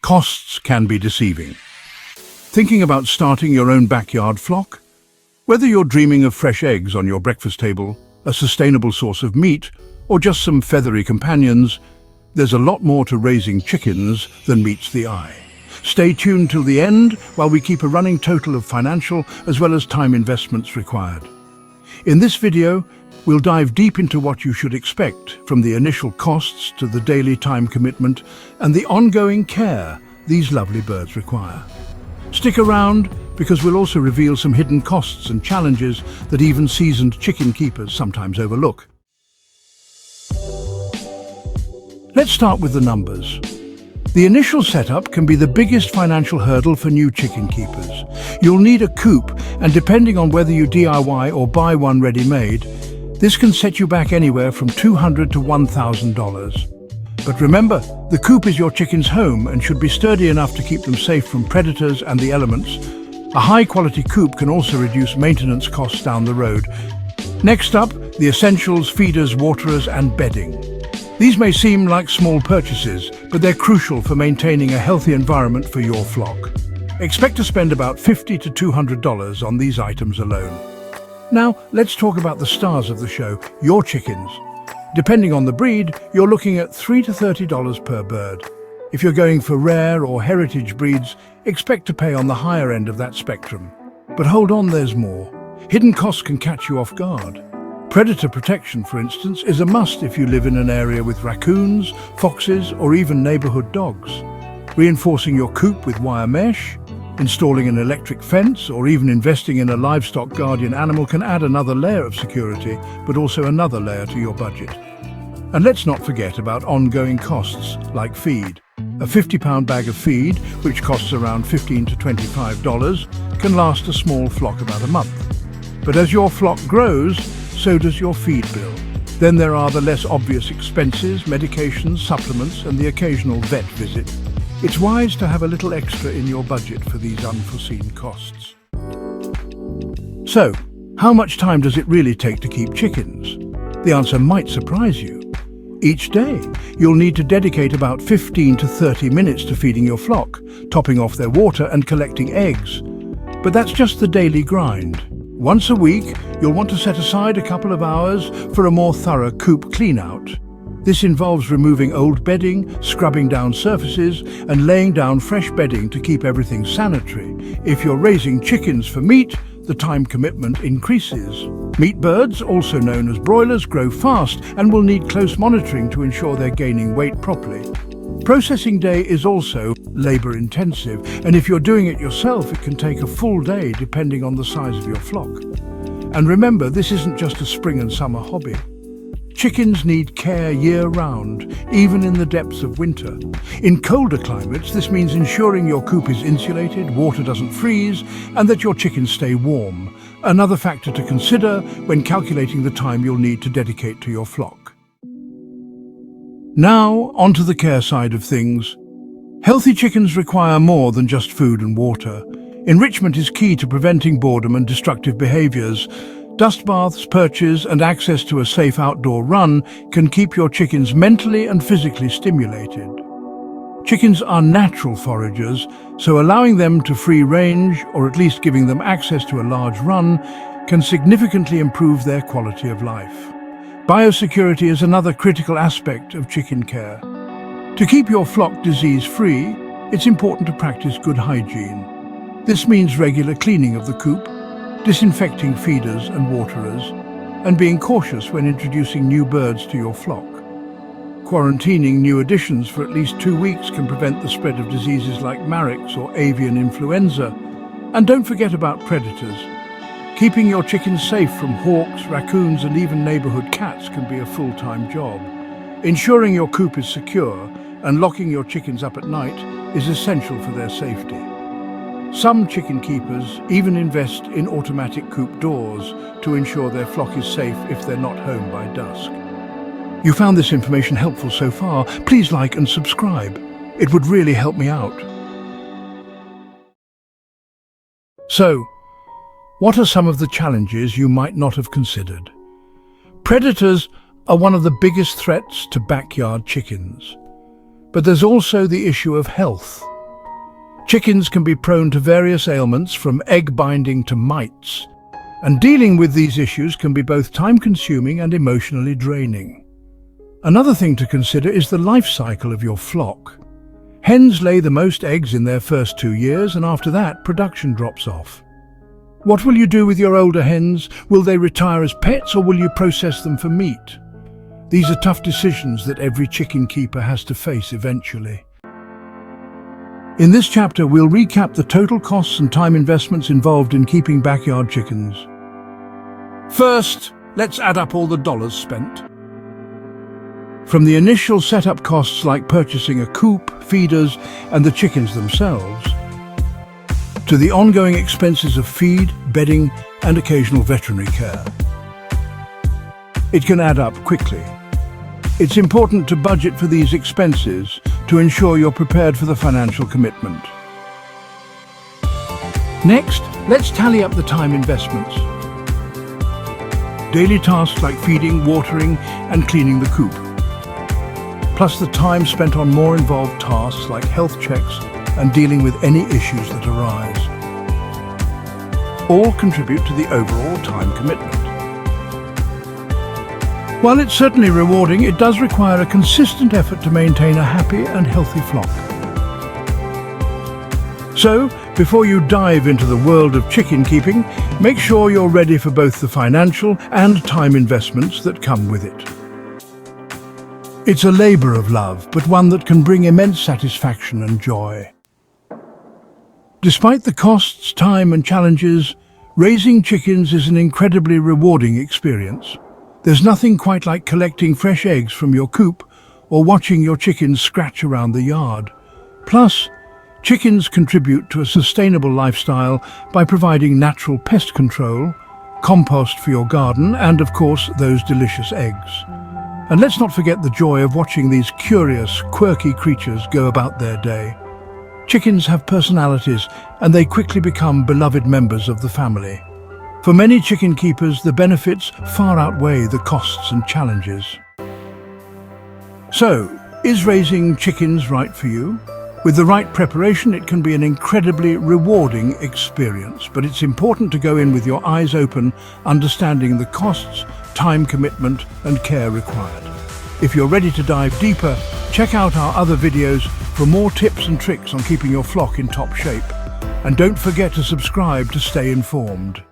Costs can be deceiving. Thinking about starting your own backyard flock? Whether you're dreaming of fresh eggs on your breakfast table, a sustainable source of meat, or just some feathery companions, there's a lot more to raising chickens than meets the eye. Stay tuned till the end while we keep a running total of financial as well as time investments required. In this video, we'll dive deep into what you should expect, from the initial costs to the daily time commitment and the ongoing care these lovely birds require. Stick around, because we'll also reveal some hidden costs and challenges that even seasoned chicken keepers sometimes overlook. Let's start with the numbers. The initial setup can be the biggest financial hurdle for new chicken keepers. You'll need a coop, and depending on whether you DIY or buy one ready-made, this can set you back anywhere from $200 to $1,000. But remember, the coop is your chicken's home and should be sturdy enough to keep them safe from predators and the elements. A high-quality coop can also reduce maintenance costs down the road. Next up, the essentials: feeders, waterers, and bedding. These may seem like small purchases, but they're crucial for maintaining a healthy environment for your flock. Expect to spend about $50 to $200 on these items alone. Now, let's talk about the stars of the show, your chickens. Depending on the breed, you're looking at $3 to $30 per bird. If you're going for rare or heritage breeds, expect to pay on the higher end of that spectrum. But hold on, there's more. Hidden costs can catch you off guard. Predator protection, for instance, is a must if you live in an area with raccoons, foxes, or even neighborhood dogs. Reinforcing your coop with wire mesh, installing an electric fence, or even investing in a livestock guardian animal can add another layer of security, but also another layer to your budget. And let's not forget about ongoing costs like feed. A 50-pound bag of feed, which costs around $15 to $25, can last a small flock about a month. But as your flock grows, so does your feed bill. Then there are the less obvious expenses: medications, supplements, and the occasional vet visit. It's wise to have a little extra in your budget for these unforeseen costs. So, how much time does it really take to keep chickens? The answer might surprise you. Each day, you'll need to dedicate about 15 to 30 minutes to feeding your flock, topping off their water and collecting eggs. But that's just the daily grind. Once a week, you'll want to set aside a couple of hours for a more thorough coop clean-out. This involves removing old bedding, scrubbing down surfaces, and laying down fresh bedding to keep everything sanitary. If you're raising chickens for meat, the time commitment increases. Meat birds, also known as broilers, grow fast and will need close monitoring to ensure they're gaining weight properly. Processing day is also labor-intensive, and if you're doing it yourself, it can take a full day depending on the size of your flock. And remember, this isn't just a spring and summer hobby. Chickens need care year-round, even in the depths of winter. In colder climates, this means ensuring your coop is insulated, water doesn't freeze, and that your chickens stay warm. Another factor to consider when calculating the time you'll need to dedicate to your flock. Now, onto the care side of things. Healthy chickens require more than just food and water. Enrichment is key to preventing boredom and destructive behaviors. Dust baths, perches, and access to a safe outdoor run can keep your chickens mentally and physically stimulated. Chickens are natural foragers, so allowing them to free range, or at least giving them access to a large run, can significantly improve their quality of life. Biosecurity is another critical aspect of chicken care. To keep your flock disease-free, it's important to practice good hygiene. This means regular cleaning of the coop, disinfecting feeders and waterers, and being cautious when introducing new birds to your flock. Quarantining new additions for at least 2 weeks can prevent the spread of diseases like Marix or avian influenza. And don't forget about predators. Keeping your chickens safe from hawks, raccoons, and even neighborhood cats can be a full-time job. Ensuring your coop is secure and locking your chickens up at night is essential for their safety. Some chicken keepers even invest in automatic coop doors to ensure their flock is safe if they're not home by dusk. You found this information helpful so far? Please like and subscribe. It would really help me out. So, what are some of the challenges you might not have considered? Predators are one of the biggest threats to backyard chickens. But there's also the issue of health. Chickens can be prone to various ailments from egg binding to mites, and dealing with these issues can be both time-consuming and emotionally draining. Another thing to consider is the life cycle of your flock. Hens lay the most eggs in their first 2 years, and after that, production drops off. What will you do with your older hens? Will they retire as pets, or will you process them for meat? These are tough decisions that every chicken keeper has to face eventually. In this chapter, we'll recap the total costs and time investments involved in keeping backyard chickens. First, let's add up all the dollars spent. From the initial setup costs like purchasing a coop, feeders, and the chickens themselves, to the ongoing expenses of feed, bedding, and occasional veterinary care. It can add up quickly. It's important to budget for these expenses to ensure you're prepared for the financial commitment. Next, let's tally up the time investments. Daily tasks like feeding, watering, and cleaning the coop, plus the time spent on more involved tasks like health checks and dealing with any issues that arise. All contribute to the overall time commitment. While it's certainly rewarding, it does require a consistent effort to maintain a happy and healthy flock. So, before you dive into the world of chicken keeping, make sure you're ready for both the financial and time investments that come with it. It's a labor of love, but one that can bring immense satisfaction and joy. Despite the costs, time, and challenges, raising chickens is an incredibly rewarding experience. There's nothing quite like collecting fresh eggs from your coop or watching your chickens scratch around the yard. Plus, chickens contribute to a sustainable lifestyle by providing natural pest control, compost for your garden, and of course, those delicious eggs. And let's not forget the joy of watching these curious, quirky creatures go about their day. Chickens have personalities, and they quickly become beloved members of the family. For many chicken keepers, the benefits far outweigh the costs and challenges. So, is raising chickens right for you? With the right preparation, it can be an incredibly rewarding experience, but it's important to go in with your eyes open, understanding the costs, time commitment, and care required. If you're ready to dive deeper, check out our other videos for more tips and tricks on keeping your flock in top shape. And don't forget to subscribe to stay informed.